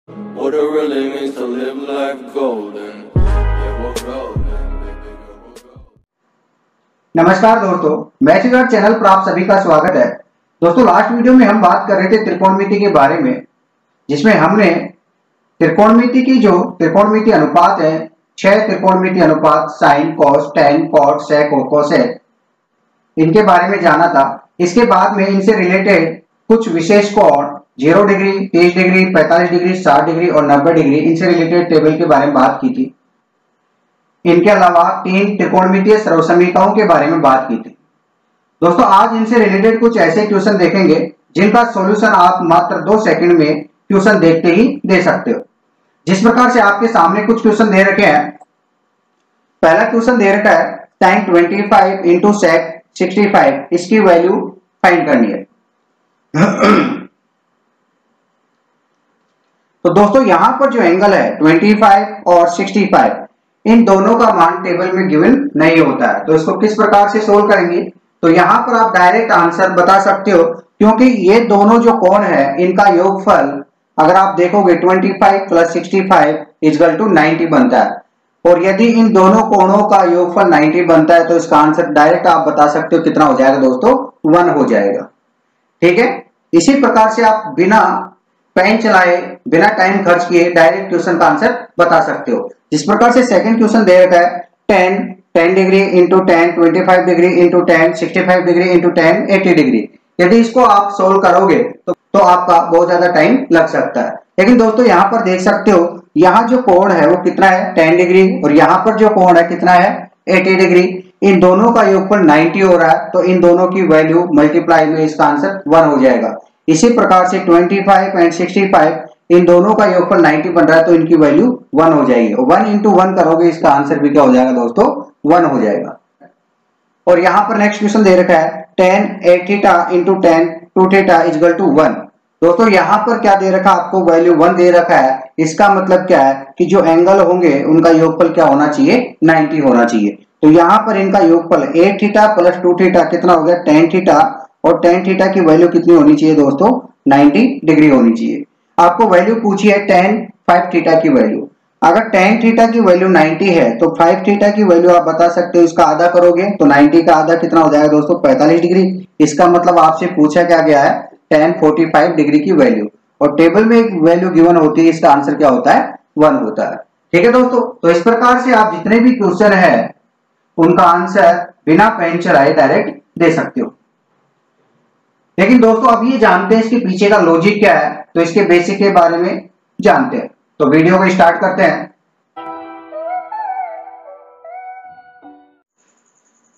What it really means to live life golden. Yeah, we're golden, baby girl, we're golden. नमस्कार दोस्तों, मैथगार्ड channel पर आप सभी का स्वागत है। दोस्तों, लास्ट वीडियो में हम बात कर रहे थे त्रिकोणमिति के बारे में, जिसमें हमने त्रिकोणमिति की जो त्रिकोणमिति अनुपात है, 6 त्रिकोणमिति अनुपात साइन, कॉस, टैन, कॉट, सेक और कोसेक, इनके बारे में जाना था। इसके बाद में इनसे रिलेटेड कुछ विशेष कोण 0 डिग्री, 30 डिग्री, 45 डिग्री, 60 डिग्री और 90 डिग्री, इनसे रिलेटेड टेबल के बारे में बात की थी। इनके अलावा 3 त्रिकोणमितीय सर्वसमीकरणों के बारे में बात की थी। दोस्तों, आज इनसे रिलेटेड कुछ ऐसे क्वेश्चन देखेंगे जिनका सॉल्यूशन आप मात्र 2 सेकंड में क्वेश्चन देखते ही दे सकते हो। जिस प्रकार से आपके सामने कुछ क्वेश्चन दे रखे हैं। पहला क्वेश्चन दे रखा है sin 25 इंटू sec 65, इसकी वैल्यू फाइंड करनी है। तो दोस्तों, यहां पर जो एंगल है 25 और 65, इन दोनों का मान टेबल में गिवन नहीं होता है। तो इसको किस प्रकार से सोल्व करेंगे? तो यहां पर आप डायरेक्ट आंसर बता सकते हो, क्योंकि ये दोनों जो कोण है इनका योगफल अगर आप देखोगे 25 प्लस 65 इक्वल टू 90 बनता है। और यदि इन दोनों कोणों का योगफल 90 बनता है तो इसका आंसर डायरेक्ट आप बता सकते हो कितना हो जाएगा दोस्तों, 1 हो जाएगा। ठीक है, इसी प्रकार से आप बिना पेन चलाए, बिना टाइम खर्च किए डायरेक्ट क्वेश्चन का आंसर बता सकते हो। जिस प्रकार से सेकंड क्वेश्चन दे रखा है 10 degree into 10, 25 degree into 10, 65 degree into 10, 80 degree. यदि इसको आप सोल्व करोगे तो आपका बहुत ज्यादा टाइम लग सकता है। लेकिन दोस्तों, यहाँ पर देख सकते हो, यहाँ जो कोण है वो कितना है 10 डिग्री, और यहाँ पर जो कोण है कितना है 80 डिग्री। इन दोनों का योगफल 90 हो रहा है, तो इन दोनों की वैल्यू मल्टीप्लाई में इसका आंसर 1 हो जाएगा। इसी प्रकार से 25 एंड 65, इन दोनों का योगफल 90 बन रहा है, तो इनकी वैल्यू 1 हो जाएगी। 1 इंटू 1 करोगे, इसका आंसर भी क्या हो जाएगा दोस्तों, 1 हो जाएगा। और यहाँ पर नेक्स्ट क्वेश्चन दे रखा है 10 8 theta into 10 2 theta equal to 1। दोस्तों, यहाँ पर क्या दे रखा है, आपको वैल्यू 1 दे रखा है। इसका मतलब क्या है कि जो एंगल होंगे उनका योगफल क्या होना चाहिए, 90 होना चाहिए। तो यहाँ पर इनका योगफल 8 थीटा प्लस 2 थीटा कितना हो गया 10 थीटा, और 10 थीटा की वैल्यू कितनी होनी चाहिए दोस्तों, 90 डिग्री होनी चाहिए। आपको वैल्यू पूछी है tan 5 थीटा की वैल्यू। अगर tan थीटा की वैल्यू 90 है तो 5 थीटा की वैल्यू आप बता सकते हो, इसका आधा करोगे तो 90 का आधा कितना हो जाएगा दोस्तों, 45 डिग्री। इसका मतलब आपसे पूछा क्या गया है tan 45 डिग्री की वैल्यू, और टेबल में एक वैल्यू गिवन होती है, इसका आंसर क्या होता है, 1 होता है। ठीक है दोस्तों, तो इस प्रकार से आप जितने भी क्वेश्चन है उनका आंसर बिना पेन चलाए डायरेक्ट दे सकते हो। लेकिन दोस्तों, अब ये जानते हैं इसके पीछे का लॉजिक क्या है, तो इसके बेसिक के बारे में जानते हैं। तो वीडियो को स्टार्ट करते हैं।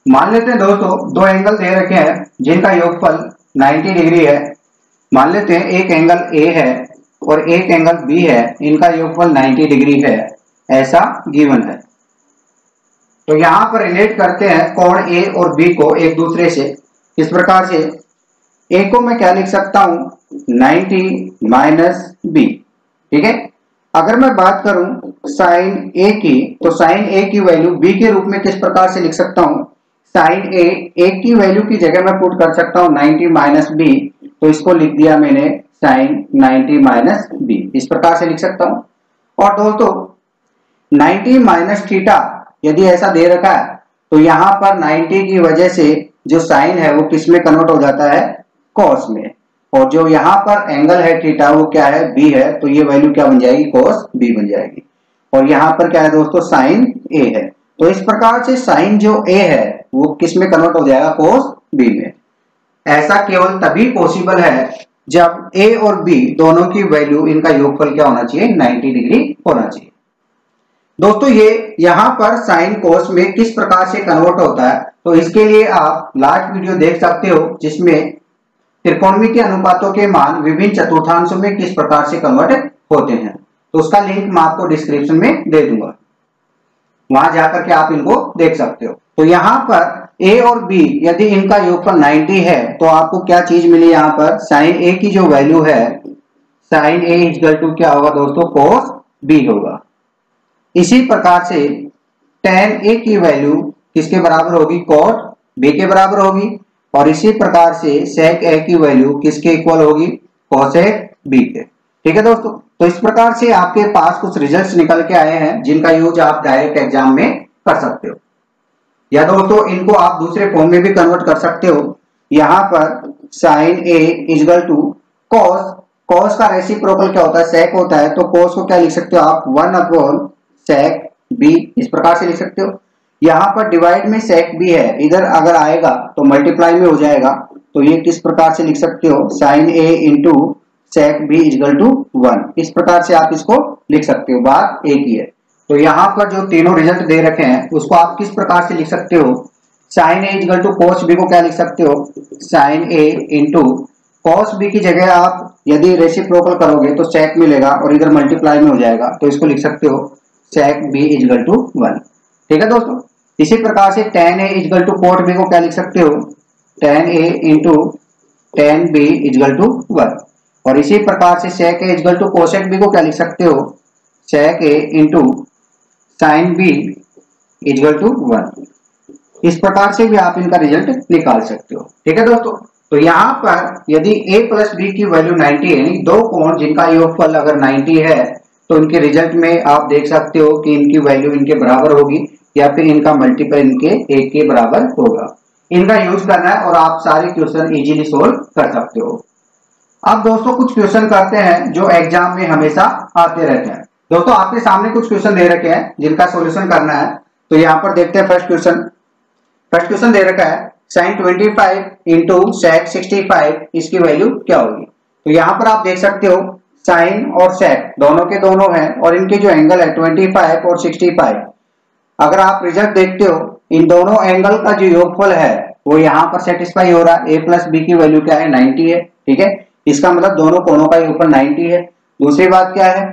मान लेते हैं दोस्तों, 2 एंगल दे रखे हैं जिनका योगफल 90 डिग्री है। मान लेते हैं एक एंगल A है और एक एंगल B है, इनका योगफल 90 डिग्री है, ऐसा गिवन है। तो यहां पर रिलेट करते हैं कोण A और B को एक दूसरे से। इस प्रकार से A को मैं क्या लिख सकता हूं, 90 माइनस B। ठीक है, अगर मैं बात करूं साइन A की, तो साइन A की वैल्यू B के रूप में किस प्रकार से लिख सकता हूं, साइन A की वैल्यू की जगह मैं पुट कर सकता हूं 90 माइनस B, तो इसको लिख दिया मैंने साइन 90 माइनस B, इस प्रकार से लिख सकता हूं। और दोस्तों 90 माइनस थीटा यदि ऐसा दे रखा है, तो यहां पर 90 की वजह से जो साइन है वो किस में कन्वर्ट हो जाता है, कॉस में। और जो यहाँ पर एंगल है थीटा वो क्या है, बी है, तो ये वैल्यू क्या बन जाएगी, cos b बन जाएगी। और यहाँ पर क्या है दोस्तों, साइन a है। तो इस प्रकार से साइन जो a है वो किस में कन्वर्ट हो जाएगा, cos b में। ऐसा केवल तभी पॉसिबल है जब a और b दोनों की वैल्यू, इनका योगफल क्या होना चाहिए, 90 डिग्री होना चाहिए। दोस्तों, ये यहाँ पर साइन cos में किस प्रकार से कन्वर्ट होता है, तो इसके लिए आप लास्ट वीडियो देख सकते हो, जिसमें त्रिकोणमितीय अनुपातों के मान विभिन्न चतुर्थांशों में किस प्रकार से कन्वर्ट होते हैं। तो उसका लिंक मैं आपको डिस्क्रिप्शन में दे दूंगा, वहां जाकर के आप इनको देख सकते हो। तो यहाँ पर A और B यदि इनका योगफल 90 है, तो आपको क्या चीज मिली, यहाँ पर साइन A की जो वैल्यू है, साइन A इक्वल टू क्या होगा दोस्तों, cos B होगा। इसी प्रकार से tan A की वैल्यू किसके बराबर होगी, cot B के बराबर होगी। और इसी प्रकार से sec A की वैल्यू किसके इक्वल होगी, cosec B के। ठीक है दोस्तों, तो इस प्रकार से आपके पास कुछ रिजल्ट्स निकल के आए हैं जिनका यूज आप डायरेक्ट एग्जाम में कर सकते हो, या दोस्तों इनको आप दूसरे फॉर्म में भी कन्वर्ट कर सकते हो। यहाँ पर sine A equal to cos, cos का रेसिप्रोकल क्या होता है, सेक होता है, तो कॉस को क्या लिख सकते हो आप 1 अपॉन सेक बी, इस प्रकार से लिख सकते हो। यहाँ पर डिवाइड में सेक बी है, इधर अगर आएगा तो मल्टीप्लाई में हो जाएगा, तो ये किस प्रकार से लिख सकते हो sine A into sec B equal to 1, इस प्रकार से आप इसको लिख सकते हो, बात एक ही है। तो यहाँ पर जो तीनों रिजल्ट दे रखे हैं उसको आप किस प्रकार से लिख सकते हो, sine A equal to cos B को क्या लिख सकते हो, sine A into cos B की जगह आप यदि रेसिप्रोकल करोगे तो सेक मिलेगा और इधर मल्टीप्लाई में हो जाएगा, तो इसको लिख सकते हो सेक बी इजगल टू 1। ठीक है दोस्तों, इसी प्रकार से tan a equal to cot b को क्या लिख सकते हो, tan a into tan b equal to 1, और इसी प्रकार से sec a equal to cosec b को क्या लिख सकते हो, sec a into sin b equal to 1। इस प्रकार से भी आप इनका रिजल्ट निकाल सकते हो। ठीक है दोस्तों, तो यहाँ पर यदि a प्लस बी की वैल्यू 90 है, यानी दो कोण जिनका योगफल अगर 90 है, तो इनके रिजल्ट में आप देख सकते हो कि इनकी वैल्यू इनके बराबर होगी या फिर इनका मल्टीपल इनके एक के बराबर होगा। इनका यूज करना है और आप सारे क्वेश्चन इजीली सोल्व कर सकते हो। अब दोस्तों कुछ क्वेश्चन करते हैं जो एग्जाम में हमेशा आते रहते हैं। दोस्तों आपके सामने कुछ क्वेश्चन दे रखे हैं जिनका सॉल्यूशन करना है, तो यहाँ पर देखते हैं फर्स्ट क्वेश्चन दे रखा है साइन 25 इंटू सेक 65, इसकी वैल्यू क्या होगी। तो यहाँ पर आप देख सकते हो साइन और सेक दोनों के दोनों हैं और इनके जो एंगल है 25 और 65, अगर आप रिजल्ट देखते हो इन दोनों एंगल का जो योगफल है वो यहाँ पर सेटिस्फाई हो रहा है। a प्लस बी की वैल्यू क्या है 90 है। ठीक है, इसका मतलब दोनों कोणों का योगफल 90 है। दूसरी बात क्या है,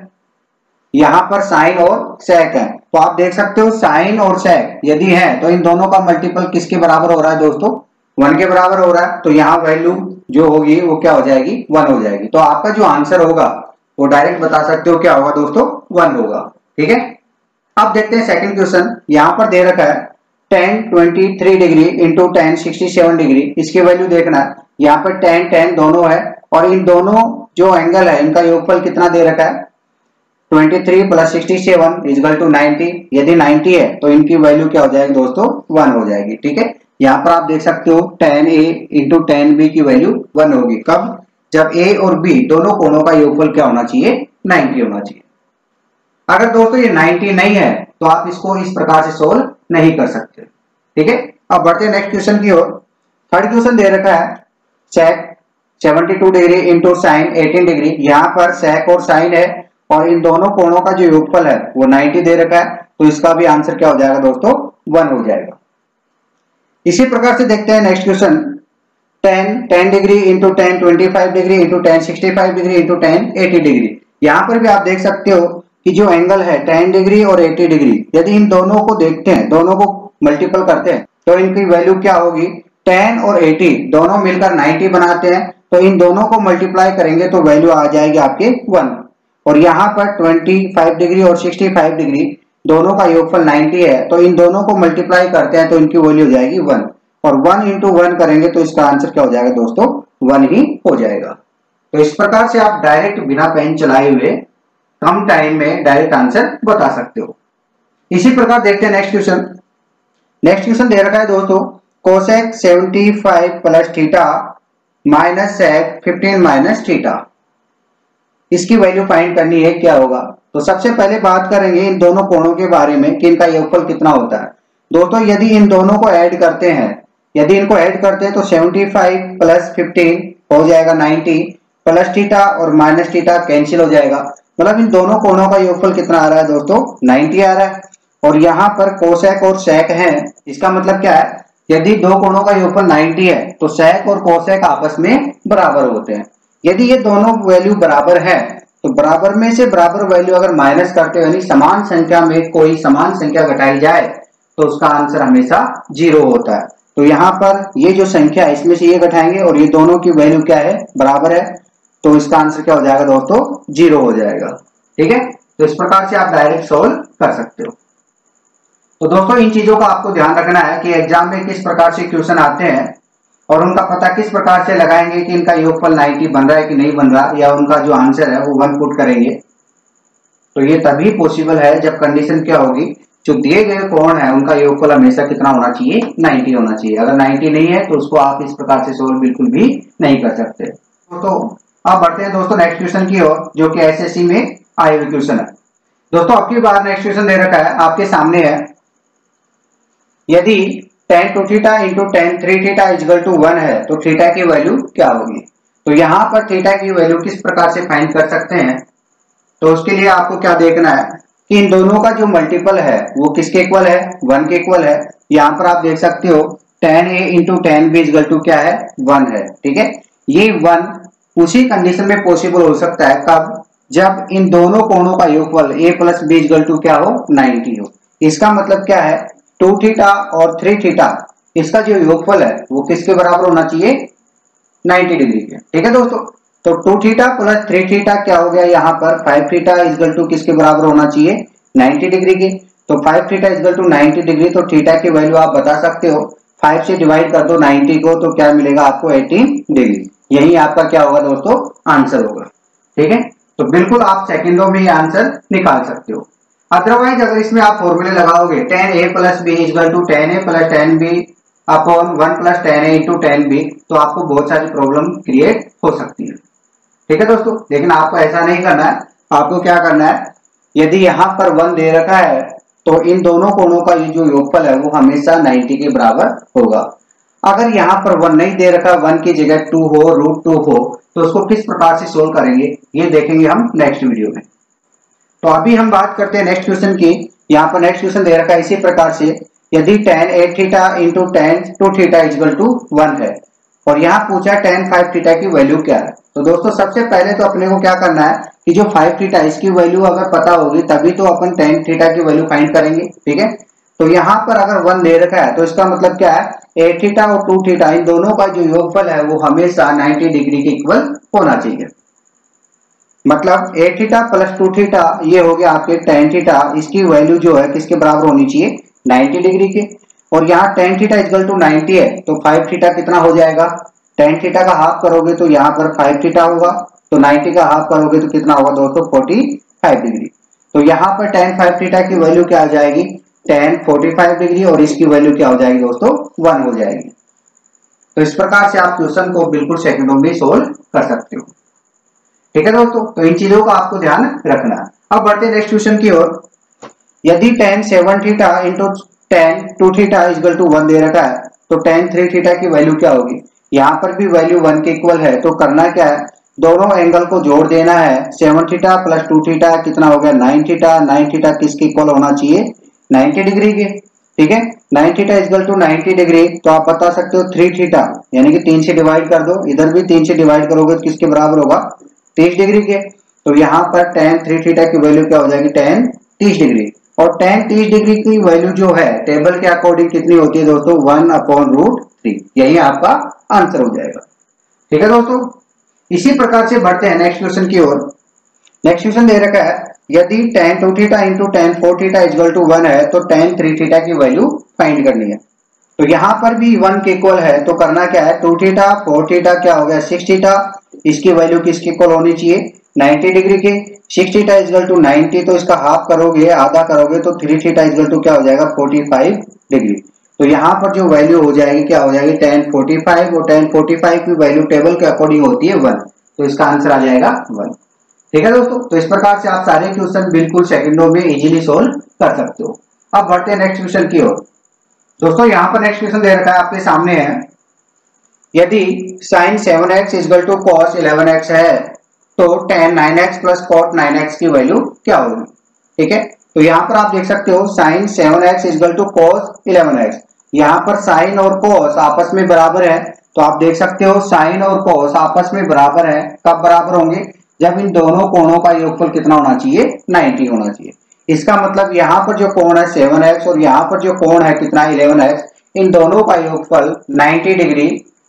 यहाँ पर साइन और सेक है, तो आप देख सकते हो साइन और सेक यदि है तो इन दोनों का मल्टीपल किसके बराबर हो रहा है दोस्तों, 1 के बराबर हो रहा है। तो यहाँ वैल्यू जो होगी वो क्या हो जाएगी, 1 हो जाएगी। तो आपका जो आंसर होगा वो डायरेक्ट बता सकते हो क्या होगा दोस्तों, 1 होगा। ठीक है, अब देखते हैं सेकंड क्वेश्चन। यहाँ पर दे रखा है tan 23 degree into tan 67 degree, इसकी वैल्यू देखना है। यहाँ पर tan दोनों है और इन दोनों जो एंगल है इनका योगफल कितना दे रखा है, 23 प्लस 67 इजगल टू 90। यदि 90 है तो इनकी वैल्यू क्या हो जाएगी दोस्तों, 1 हो जाएगी। ठीक है, यहाँ पर आप देख सकते हो tan a into tan b की वैल्यू 1 होगी। कब, जब a और b दोनों कोणों का योगफल क्या होना चाहिए, 90 होना चाहिए। अगर दोस्तों ये 90 नहीं है तो आप इसको इस प्रकार से सोल्व नहीं कर सकते। ठीक है, अब बढ़ते हैं नेक्स्ट क्वेश्चन की ओर। थर्ड क्वेश्चन दे रखा है सेक 72 डिग्री इंटू साइन 18 डिग्री। यहाँ पर सेक और साइन है और इन दोनों कोणों का जो योगफल है वो 90 दे रखा है, तो इसका भी आंसर क्या हो जाएगा दोस्तों, 1 हो जाएगा। इसी प्रकार से देखते हैं next question, tan degree into tan 25 degree into tan 65 degree into tan 80 degree. यहाँ पर भी आप देख सकते हो कि जो एंगल है tan डिग्री और 80 डिग्री, यदि इन दोनों को देखते हैं, दोनों को मल्टीपल करते हैं तो इनकी वैल्यू क्या होगी, tan और 80 दोनों मिलकर 90 बनाते हैं, तो इन दोनों को मल्टीप्लाई करेंगे तो वैल्यू आ जाएगी आपके 1। और यहाँ पर 25 डिग्री और 65 डिग्री दोनों का योगफल 90 है, तो इन दोनों को मल्टीप्लाई करते हैं तो इनकी वैल्यू हो जाएगी 1, और 1 इंटू 1 करेंगे तो इसका आंसर क्या हो जाएगा दोस्तों, 1 ही हो जाएगा। तो इस प्रकार से आप डायरेक्ट बिना पेन चलाए हुए कम टाइम में डायरेक्ट आंसर बता सकते हो। इसी प्रकार देखते हैं नेक्स्ट क्वेश्चन। नेक्स्ट क्वेश्चन दे रखा है दोस्तों cosec 75 plus theta minus sec 15 minus theta, इसकी वैल्यू फाइंड करनी है, क्या होगा। तो सबसे पहले बात करेंगे इन दोनों कोणों के बारे में कि इनका योगफल कितना होता है। दोस्तों यदि इन दोनों को ऐड करते हैं, यदि इनको ऐड करते हैं तो 75 प्लस 15 हो जाएगा 90, प्लस थीटा और माइनस थीटा कैंसिल हो जाएगा, मतलब इन दोनों कोणों का योगफल कितना आ रहा है दोस्तों, 90 आ रहा है। और यहाँ पर कोसेक और सेक है, इसका मतलब क्या है, यदि दो कोणों का योगफल 90 है तो सेक और कोसेक आपस में बराबर होते हैं। यदि ये दोनों वैल्यू बराबर है तो बराबर में से बराबर वैल्यू अगर माइनस करते हो, यानी समान संख्या में कोई समान संख्या घटाई जाए तो उसका आंसर हमेशा 0 होता है। तो यहाँ पर ये जो संख्या है इसमें से ये घटाएंगे और ये दोनों की वैल्यू क्या है, बराबर है, तो इसका आंसर क्या हो जाएगा दोस्तों, 0 हो जाएगा। ठीक है, तो इस प्रकार से आप डायरेक्ट सोल्व कर सकते हो। तो दोस्तों इन चीजों का आपको ध्यान रखना है कि एग्जाम में किस प्रकार से क्वेश्चन आते हैं और उनका पता किस प्रकार से लगाएंगे कि इनका योगफल 90 बन रहा है कि नहीं बन रहा, या उनका जो आंसर है वो 1 पुट करेंगे। तो ये तभी पॉसिबल है जब कंडीशन क्या होगी, जो दिए गए कोण है उनका योगफल हमेशा कितना होना चाहिए, 90 होना चाहिए। अगर 90 नहीं है तो उसको आप इस प्रकार से सोल्व बिल्कुल भी नहीं कर सकते। तो अब बढ़ते हैं दोस्तों नेक्स्ट क्वेश्चन की ओर, जो कि एसएससी में आए हुए क्वेश्चन है। दोस्तों अब की बार नेक्स्ट क्वेश्चन दे रखा है आपके सामने है, यदि tan 2 theta into tan 3 theta equal to 1 है तो थीटा की वैल्यू क्या होगी। तो यहाँ पर थीटा की वैल्यू किस प्रकार से फाइंड कर सकते हैं, तो उसके लिए आपको क्या देखना है कि इन दोनों का जो मल्टीपल है वो किसके इक्वल है, 1 के इक्वल है। यहाँ पर आप देख सकते हो tan a into tan b equal to क्या है, 1 है। ठीक है, ये 1 उसी कंडीशन में पॉसिबल हो सकता है कब, जब इन दोनों कोणों का योगफल a plus b equal to क्या हो, 90 हो। इसका मतलब क्या है, 2 थीटा और 3 थीटा इसका जो योगफल है वो किसके बराबर होना चाहिए, 90 डिग्री के। ठीक है दोस्तों, तो 2 थीटा प्लस 3 थीटा क्या हो गया, यहाँ पर 5 थीटा इक्वल टू किसके बराबर होना चाहिए, 90 डिग्री के। तो 5 थीटा इक्वल टू 90 डिग्री, तो थीटा की वैल्यू आप बता सकते हो, 5 से डिवाइड कर दो 90 को तो क्या मिलेगा आपको, 18 डिग्री। यही आपका क्या होगा दोस्तों, आंसर होगा। ठीक है, तो बिल्कुल आप सेकंडों में ये आंसर निकाल सकते हो। अदरवाइज अगर इसमें आप फॉर्मूले लगाओगे tan a plus B equal to tan a plus tan b upon 1 plus tan a into tan b, तो आपको बहुत सारी प्रॉब्लम क्रिएट हो सकती है। ठीक है दोस्तों, लेकिन आपको ऐसा नहीं करना है। आपको क्या करना है, यदि यहाँ पर 1 दे रखा है तो इन दोनों कोणों का ये जो योगफल है वो हमेशा 90 के बराबर होगा। अगर यहाँ पर 1 नहीं दे रखा, 1 की जगह 2 हो, √2 हो, तो उसको किस प्रकार से सोल्व करेंगे ये देखेंगे हम नेक्स्ट वीडियो में। तो अभी हम बात करते हैं नेक्स्ट क्वेश्चन की। यहाँ पर नेक्स्ट क्वेश्चन दे रखा है इसी प्रकार से, यदि tan 8 theta into tan 2 theta equal to 1 है और यहाँ पूछा tan 5 थीटा की वैल्यू क्या है। तो दोस्तों सबसे पहले तो अपने को क्या करना है कि जो 5 थीटा इसकी वैल्यू अगर पता होगी तभी तो अपन tan थीटा की वैल्यू फाइंड करेंगे। ठीक है, तो यहाँ पर अगर 1 दे रखा है तो इसका मतलब क्या है, 8 थीटा और 2 थीटा इन दोनों का जो योगफल है वो हमेशा 90 डिग्री के इक्वल होना चाहिए। मतलब 8 थीटा प्लस 2 थीटा ये हो गया आपके tan थीटा, इसकी वैल्यू जो है किसके बराबर होनी चाहिए, 90 डिग्री के। और यहाँ tan थीटा इक्वल टू 90 है तो 5 थीटा कितना हो जाएगा, tan थीटा का हाफ करोगे तो यहाँ पर 5 थीटा होगा, तो 90 का हाफ करोगे तो कितना होगा दोस्तों, 45 डिग्री। तो यहाँ पर tan 5 थीटा की वैल्यू क्या आ जाएगी, tan 45 डिग्री, और इसकी वैल्यू क्या हो जाएगी दोस्तों, 1 हो जाएगी। तो इस प्रकार से आप क्वेश्चन को बिल्कुल सेकंडों में सोल्व कर सकते हो। ठीक है दोस्तों, तो इन चीजों का आपको ध्यान रखना है। अब बढ़ते हैं नेक्स्ट क्वेश्चन की ओर। यदि tan 7 theta into tan 2 theta equal to 1 दे रखा है तो tan 3 थीटा की वैल्यू क्या होगी। यहाँ पर भी वैल्यू 1 के इक्वल है, तो करना क्या है, दोनों एंगल को जोड़ देना है। 7 थीटा प्लस 2 थीटा कितना हो गया, 9 थीटा। 9 थीटा किसके इक्वल होना चाहिए, 90 डिग्री के। ठीक है, 9 थीटा इक्वल टू 90 डिग्री, तो आप बता सकते हो 3 थीटा, यानी कि 3 से डिवाइड कर दो, इधर भी 3 से डिवाइड करोगे तो किसके बराबर होगा, 30 डिग्री के। तो यहाँ पर tan 3 थीटा की वैल्यू क्या हो जाएगी, tan 30 डिग्री। और tan 30 डिग्री की वैल्यू जो है टेबल के अकॉर्डिंग कितनी होती है दोस्तों, 1/√3। यही आपका आंसर हो जाएगा। ठीक है दोस्तों, इसी प्रकार से बढ़ते हैं नेक्स्ट क्वेश्चन की ओर। नेक्स्ट क्वेश्चन दे रखा है, यदि tan 2 theta into tan 4 theta equal to 1 है तो tan 3 थीटा की वैल्यू फाइंड करनी है। तो यहाँ पर भी 1 के इक्वल है, तो करना क्या है, 2 थीटा 4 थीटा क्या हो गया, 6 थीटा। इसकी वैल्यू किसके इक्वल होनी चाहिए, 90 डिग्री के। 6 थीटा इक्वल टू 90, तो इसका हाफ करोगे, आधा करोगे तो 3 थीटा इक्वल टू क्या हो जाएगा, 45 डिग्री। तो यहाँ पर जो वैल्यू हो जाएगी क्या हो जाएगी, tan 45, और tan 45 की वैल्यू टेबल के अकॉर्डिंग होती है 1, तो इसका आंसर आ जाएगा 1। ठीक है दोस्तों, तो इस प्रकार से आप सारे क्वेश्चन बिल्कुल सेकंडों में इजीली सोल्व कर सकते हो। अब बढ़ते हैं नेक्स्ट क्वेश्चन की ओर। दोस्तों यहाँ पर नेक्स्ट क्वेश्चन दे रखा है आपके सामने है, यदि sin 7x equal to cos 11x है तो tan 9x plus cot 9x की वैल्यू क्या होगी। ठीक है, तो यहाँ पर आप देख सकते हो sin 7x equal to cos 11x। यहाँ पर sin और cos आपस में बराबर है, तो आप देख सकते हो sin और cos आपस में बराबर है। कब बराबर होंगे, जब इन दोनों कोणों का योगफल कितना होना चाहिए, 90 होना चाहिए। इसका मतलब यहाँ पर जो कोण है 7x और यहाँ पर जो कोण है कितना 11x, इन दोनों का योगफल 90 डिग्री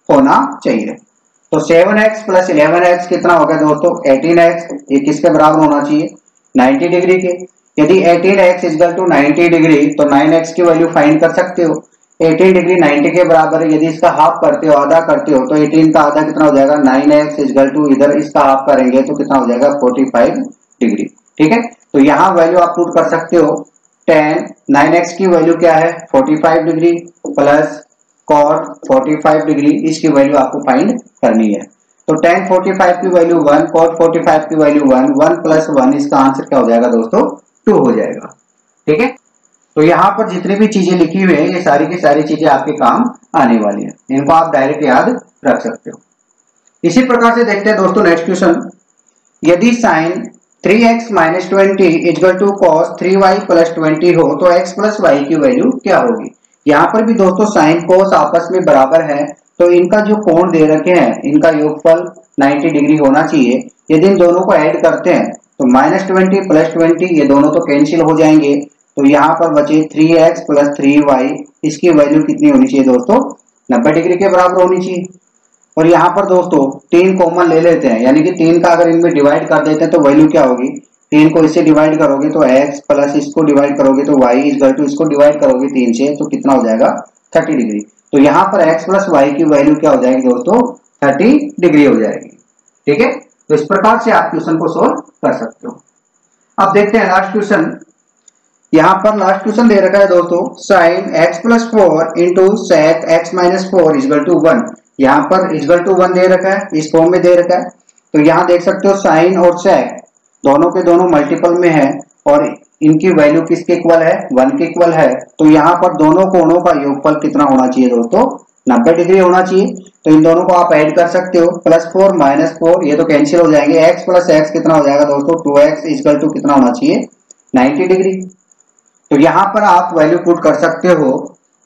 होना चाहिए। तो 7x प्लस 11x कितना हो गया दोस्तों, 18x। ये किसके बराबर होना चाहिए, 90 डिग्री के। यदि 18x इक्वल टू 90 डिग्री तो 9x की वैल्यू फाइंड कर सकते हो। 18 डिग्री 90 के बराबर है, यदि इसका हाफ करते हो, आधा करते हो, तो 18 का आधा कितना हो जाएगा, 9x इक्वल टू इधर इसका हाफ करेंगे तो कितना हो जाएगा, 45 डिग्री। ठीक है, तो यहाँ वैल्यू आप पुट कर सकते हो tan 9x की वैल्यू क्या है 45 डिग्री प्लस cot 45 डिग्री, इसकी वैल्यू आपको फाइंड करनी है। तो tan 45 की वैल्यू 1, cot 45 की वैल्यू 1, 1 प्लस 1, इसका आंसर क्या हो जाएगा दोस्तों 2 हो जाएगा। ठीक है, तो यहाँ पर जितनी भी चीजें लिखी हुई है ये सारी की सारी चीजें आपके काम आने वाली है, इनको आप डायरेक्ट याद रख सकते हो। इसी प्रकार से देखते हैं दोस्तों नेक्स्ट क्वेश्चन, यदि sin 3x minus 20 equal to cos 3y plus 20 हो तो x प्लस वाई की वैल्यू क्या होगी। यहाँ पर भी दोस्तों साइन कोस आपस में बराबर है, तो इनका जो कोण दे रखे हैं इनका योगफल 90 डिग्री होना चाहिए। यदि इन दोनों को ऐड करते हैं तो माइनस 20 प्लस 20 ये दोनों तो कैंसिल हो जाएंगे, तो यहाँ पर बचे 3x प्लस 3y, इसकी वैल्यू कितनी होनी चाहिए दोस्तों 90 डिग्री के बराबर होनी चाहिए। और यहाँ पर दोस्तों 3 कॉमन ले लेते हैं, यानी कि 3 का अगर इनमें डिवाइड कर देते हैं तो वैल्यू क्या होगी, 3 को इससे डिवाइड करोगे तो x प्लस इसको डिवाइड करोगे तो y इक्वल टू इसको डिवाइड करोगे 3 से तो कितना हो जाएगा 30 डिग्री। तो यहाँ पर x प्लस वाई की वैल्यू क्या हो जाएगी दोस्तों 30 डिग्री हो जाएगी। ठीक है, तो इस प्रकार से आप क्वेश्चन को सोल्व कर सकते हो। अब देखते हैं लास्ट क्वेश्चन। यहाँ पर लास्ट क्वेश्चन दे रखा है दोस्तों sin x plus 4 into sec x minus 4 equal to 1। यहाँ पर इक्वल टू 1 दे रखा है, इस फॉर्म में दे रखा है। तो यहाँ देख सकते हो साइन और sec दोनों के दोनों मल्टीपल में है और इनकी वैल्यू किसके इक्वल है 1 के इक्वल है। तो यहाँ पर दोनों कोणों का योगफल कितना होना चाहिए दोस्तों 90 डिग्री होना चाहिए। तो इन दोनों को आप ऐड कर सकते हो, प्लस 4 माइनस 4 ये तो कैंसिल हो जाएंगे, x प्लस x कितना हो जाएगा दोस्तों 2x इक्वल टू कितना होना चाहिए 90 डिग्री। तो यहाँ पर आप वैल्यू पुट कर सकते हो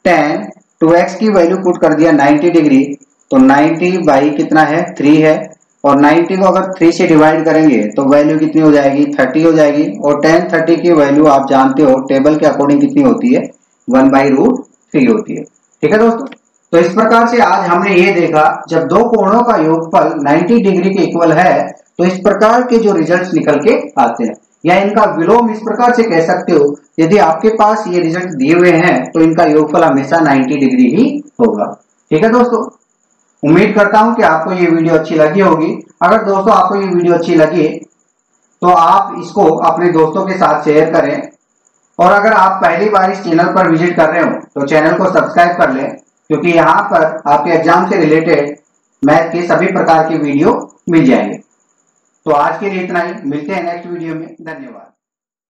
tan 2x की वैल्यू पुट कर दिया 90 डिग्री, तो 90 बाई कितना है 3 है, और 90 को अगर 3 से डिवाइड करेंगे तो वैल्यू कितनी हो जाएगी 30 हो जाएगी। और tan 30 की वैल्यू आप जानते हो टेबल के अकॉर्डिंग कितनी होती है 1/√3 होती है। ठीक है दोस्तों, तो इस प्रकार से आज हमने ये देखा जब दो कोणों का योगफल 90 डिग्री के इक्वल है तो इस प्रकार के जो रिजल्ट्स निकल के आते हैं, या इनका विलोम इस प्रकार से कह सकते हो, यदि आपके पास ये रिजल्ट दिए हुए हैं तो इनका योगफल हमेशा 90 डिग्री ही होगा। ठीक है दोस्तों, उम्मीद करता हूं कि आपको ये वीडियो अच्छी लगी होगी। अगर दोस्तों आपको ये वीडियो अच्छी लगी तो आप इसको अपने दोस्तों के साथ शेयर करें, और अगर आप पहली बार इस चैनल पर विजिट कर रहे हो तो चैनल को सब्सक्राइब कर लें, क्योंकि यहाँ पर आपके एग्जाम से रिलेटेड मैथ के सभी प्रकार के वीडियो मिल जाएंगे। तो आज के लिए इतना ही, मिलते हैं नेक्स्ट वीडियो में, धन्यवाद।